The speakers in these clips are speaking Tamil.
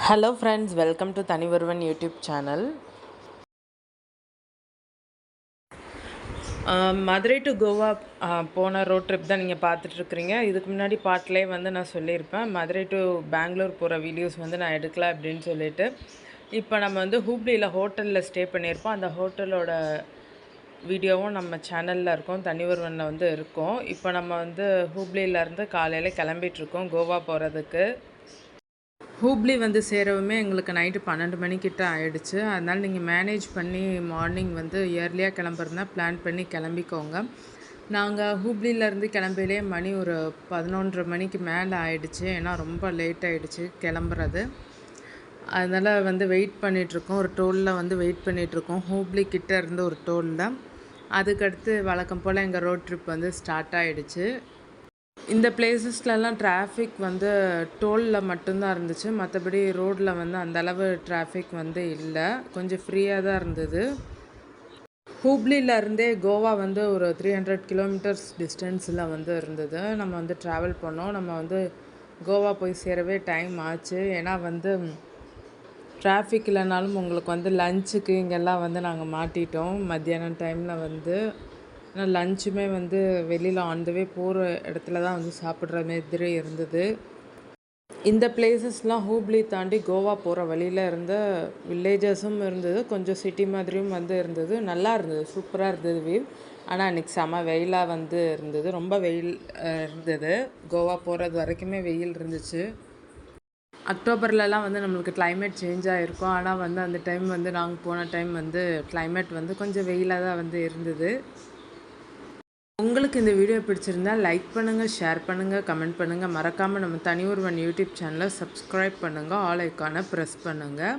Hello friends, welcome to Thanivaruvan YouTube channel. Madurai to Goa போன ரோட் ட்ரிப் தான் நீங்கள் பார்த்துட்ருக்குறீங்க. இதுக்கு முன்னாடி பாட்டிலே வந்து நான் சொல்லியிருப்பேன், மதுரை டு பெங்களூர் போகிற வீடியோஸ் வந்து நான் எடுக்கல அப்படின்னு சொல்லிட்டு. இப்போ நம்ம வந்து ஹூப்ளியில் ஹோட்டலில் ஸ்டே பண்ணியிருப்போம். அந்த ஹோட்டலோட வீடியோவும் நம்ம சேனலில் இருக்கோம், தனிவருவனில் வந்து இருக்கோம். இப்போ நம்ம வந்து ஹூப்ளியிலேருந்து காலையில் கிளம்பிகிட்ருக்கோம் கோவா போகிறதுக்கு. ஹூப்ளி வந்து சேரவுமே எங்களுக்கு நைட்டு 12 மணிக்கிட்ட ஆகிடுச்சு. அதனால் நீங்கள் மேனேஜ் பண்ணி மார்னிங் வந்து இயர்லியாக கிளம்புறதுனா பிளான் பண்ணி கிளம்பிக்கோங்க. நாங்கள் ஹூப்ளியிலேருந்து கிளம்பிலே மணி ஒரு 11:30 மணிக்கு மேலே ஆகிடுச்சு. ஏன்னா ரொம்ப லேட் ஆகிடுச்சு கிளம்புறது. அதனால் வந்து வெயிட் பண்ணிகிட்ருக்கோம். ஒரு டோலில் வந்து வெயிட் பண்ணிகிட்ருக்கோம், ஹூப்ளி கிட்டே இருந்து ஒரு டோலில். அதுக்கடுத்து வழக்கம் போல் எங்கள் ரோட் ட்ரிப் வந்து ஸ்டார்ட் ஆகிடுச்சு. இந்த பிளேசஸ்லலாம் டிராஃபிக் வந்து டோலில் மட்டும்தான் இருந்துச்சு. மற்றபடி ரோடில் வந்து அந்தளவு டிராஃபிக் வந்து இல்லை, கொஞ்சம் ஃப்ரீயாக தான் இருந்தது. ஹூப்ளியிலருந்தே கோவா வந்து ஒரு 300 கிலோமீட்டர்ஸ் டிஸ்டன்ஸில் வந்து இருந்தது. நம்ம வந்து ட்ராவல் பண்ணோம். நம்ம வந்து கோவா போய் சேரவே டைம் ஆச்சு. ஏன்னா வந்து டிராஃபிக் இல்லைனாலும் உங்களுக்கு வந்து லஞ்சுக்கு இங்கெல்லாம் வந்து நாங்கள் மாட்டிட்டோம் மத்தியானம் டைமில் வந்து. ஆனால் லஞ்சுமே வந்து வெளியில் ஆன் த வே போகிற இடத்துல தான் வந்து சாப்பிட்ற மாதிரி இருந்தது. இந்த பிளேசஸ்லாம் ஹூப்ளி தாண்டி கோவா போகிற வழியில் இருந்த வில்லேஜஸும் இருந்தது, கொஞ்சம் சிட்டி மாதிரியும் வந்து இருந்தது. நல்லா இருந்தது, சூப்பராக இருந்தது வியூ. ஆனால் அன்றைக்கி செம வெயிலாக வந்து இருந்தது, ரொம்ப வெயில் இருந்தது. கோவா போகிறது வரைக்குமே வெயில் இருந்துச்சு. அக்டோபர்லலாம் வந்து நம்மளுக்கு கிளைமேட் சேஞ்ச் ஆகிருக்கும். ஆனால் வந்து அந்த டைம் வந்து நாங்கள் போன டைம் வந்து கிளைமேட் வந்து கொஞ்சம் வெயிலாக தான் வந்து இருந்தது. உங்களுக்கு இந்த வீடியோ பிடிச்சிருந்தா லைக் பண்ணுங்கள், ஷேர் பண்ணுங்கள், கமெண்ட் பண்ணுங்கள். மறக்காமல் நம்ம தனிவருவன் யூடியூப் சேனலை சப்ஸ்கிரைப் பண்ணுங்கள், ஆல் ஐக்கானை ப்ரெஸ் பண்ணுங்கள்.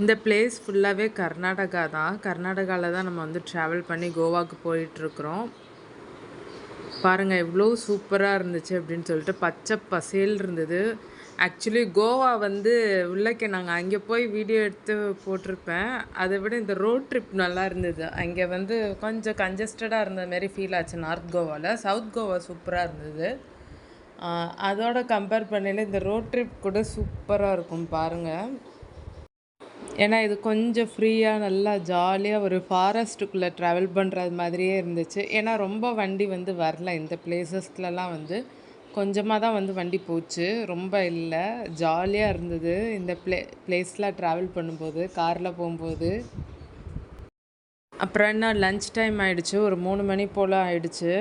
இந்த பிளேஸ் ஃபுல்லாகவே கர்நாடகா தான். கர்நாடகாவில் தான் நம்ம வந்து ட்ராவல் பண்ணி கோவாவுக்கு போயிட்டுருக்குறோம். பாருங்கள் எவ்வளோ சூப்பராக இருந்துச்சு அப்படின்னு சொல்லிட்டு பச்சை பசேல் இருந்தது. ஆக்சுவலி கோவா வந்து உள்ளக்கே நாங்கள் அங்கே போய் வீடியோ எடுத்து போட்டிருப்பேன். அதை விட இந்த ரோட் ட்ரிப் நல்லா இருந்தது. அங்கே வந்து கொஞ்சம் கன்ஜஸ்டடாக இருந்த மாரி ஃபீல் ஆச்சு நார்த் கோவாவில். சவுத் கோவா சூப்பராக இருந்தது. அதோட கம்பேர் பண்ணையில் இந்த ரோட் ட்ரிப் கூட சூப்பராக இருக்கும் பாருங்கள். ஏன்னா இது கொஞ்சம் ஃப்ரீயாக நல்லா ஜாலியாக ஒரு ஃபாரஸ்ட்டுக்குள்ளே ட்ராவல் பண்ணுறது மாதிரியே இருந்துச்சு. ஏன்னா ரொம்ப வண்டி வந்து வரல இந்த பிளேசஸ்லலாம் வந்து கொஞ்சமாக தான் வந்து வண்டி போச்சு. ரொம்ப இல்லை, ஜாலியாக இருந்தது இந்த பிளேஸில் ட்ராவல் பண்ணும்போது, காரில் போகும்போது. அப்புறம் என்ன லன்ச் டைம் ஆகிடுச்சு, ஒரு 3 மணி போல் ஆகிடுச்சு.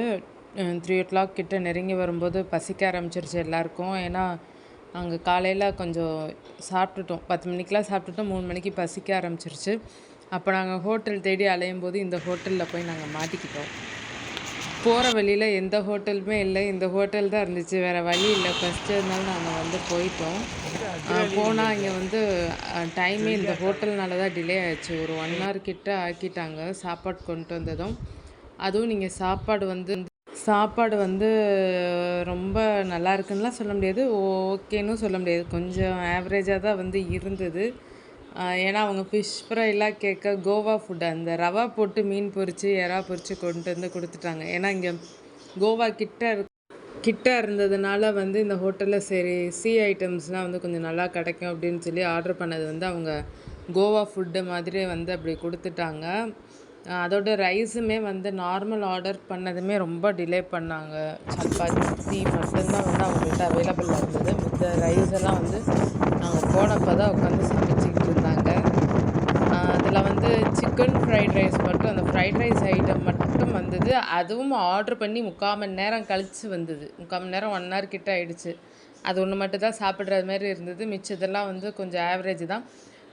3 கிட்ட நெருங்கி வரும்போது பசிக்க ஆரம்பிச்சிருச்சு எல்லாருக்கும். ஏன்னா நாங்கள் காலையில் கொஞ்சம் சாப்பிட்டுட்டோம், 10 மணிக்கெலாம் சாப்பிட்டுட்டோம். 3 மணிக்கு பசிக்க ஆரம்பிச்சிருச்சு. அப்போ நாங்கள் ஹோட்டல் தேடி அலையும் போது இந்த ஹோட்டலில் போய் நாங்கள் மாட்டிக்கிட்டோம். போகிற வழியில் எந்த ஹோட்டலுமே இல்லை, இந்த ஹோட்டல் தான் இருந்துச்சு. வேறு வழி இல்லை, ஃபஸ்ட்டு இருந்தாலும் நாங்கள் வந்து போயிட்டோம். போனால் இங்கே வந்து டைமே இந்த ஹோட்டல்னால தான் டிலே ஆகிடுச்சு. ஒரு 1 hour கிட்ட ஆக்கிட்டாங்க சாப்பாடு கொண்டு வந்ததும். அதுவும் நீங்கள் சாப்பாடு வந்து ரொம்ப நல்லா இருக்குன்னுலாம் சொல்ல முடியாது, ஓகேன்னு சொல்ல முடியாது. கொஞ்சம் ஆவரேஜாக தான் வந்து இருந்தது. ஏன்னா அவங்க ஃபிஷ் ஃப்ரைலாம் கேட்க கோவா ஃபுட் அந்த ரவா போட்டு மீன் பொரித்து எறா பொரித்து கொண்டு வந்து கொடுத்துட்டாங்க. ஏன்னா இங்கே கோவா கிட்ட இருந்ததுனால வந்து இந்த ஹோட்டலில் சரி சீ ஐட்டம்ஸ்லாம் வந்து கொஞ்சம் நல்லா கிடைக்கும் அப்படின்னு சொல்லி ஆர்டர் பண்ணது வந்து அவங்க கோவா ஃபுட்டு மாதிரியே வந்து அப்படி கொடுத்துட்டாங்க. அதோட ரைஸுமே வந்து நார்மல் ஆர்டர் பண்ணதுமே ரொம்ப டிலே பண்ணாங்க. சப்பாத்தி மட்டும்தான் வந்து அவங்கள்ட்ட அவைலபிளாக இருந்தது. மித்த ரைஸ் எல்லாம் வந்து நாங்கள் போனப்போ தான் உட்காந்து சமைச்சிக்கிட்டு இருந்தாங்க. அதில் வந்து சிக்கன் ஃப்ரைட் ரைஸ் மட்டும், அந்த ஃப்ரைட் ரைஸ் ஐட்டம் மட்டும் வந்தது. அதுவும் ஆர்டர் பண்ணி 3/4 மணி நேரம் கழித்து வந்தது. 3/4 மணி நேரம் 1 hour கிட்ட ஆகிடுச்சு. அது ஒன்று மட்டும் தான் சாப்பிட்றது மாதிரி இருந்தது. மிச்சதெல்லாம் வந்து கொஞ்சம் ஆவரேஜ் தான்.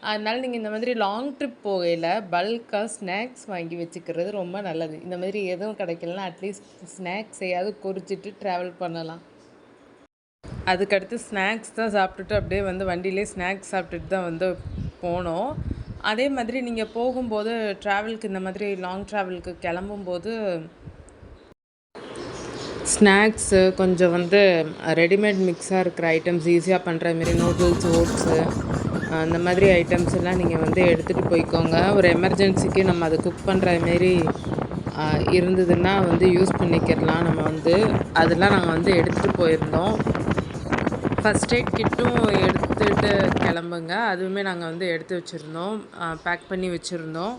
அதனால் நீங்கள் இந்த மாதிரி லாங் ட்ரிப் போகையில் பல்காக ஸ்நாக்ஸ் வாங்கி வச்சுக்கிறது ரொம்ப நல்லது. இந்த மாதிரி எதுவும் கிடைக்கலனா அட்லீஸ்ட் ஸ்நாக்ஸையாவது குறிச்சிட்டு ட்ராவல் பண்ணலாம். அதுக்கடுத்து ஸ்நாக்ஸ் தான் சாப்பிட்டுட்டு அப்படியே வந்து வண்டியிலே ஸ்நாக்ஸ் சாப்பிட்டுட்டு தான் வந்து போனோம். அதே மாதிரி நீங்கள் போகும்போது ட்ராவலுக்கு இந்த மாதிரி லாங் ட்ராவலுக்கு கிளம்பும்போது ஸ்நாக்ஸு கொஞ்சம் வந்து ரெடிமேட் மிக்ஸாக இருக்கிற ஐட்டம்ஸ் ஈஸியாக பண்ணுற மாரி நூடுல்ஸ், ஓட்ஸு அந்த மாதிரி ஐட்டம்ஸ் எல்லாம் நீங்கள் வந்து எடுத்துகிட்டு போய்க்கோங்க. ஒரு எமர்ஜென்சிக்கு நம்ம அதை குக் பண்ணுற மாரி இருந்ததுன்னா வந்து யூஸ் பண்ணிக்கிறலாம். நம்ம வந்து அதெல்லாம் நாங்கள் வந்து எடுத்துகிட்டு போயிருந்தோம். ஃபஸ்ட் எய்ட் கிட்டும் எடுத்துகிட்டு கிளம்புங்க, அதுவுமே நாங்கள் வந்து எடுத்து வச்சுருந்தோம், பேக் பண்ணி வச்சுருந்தோம்.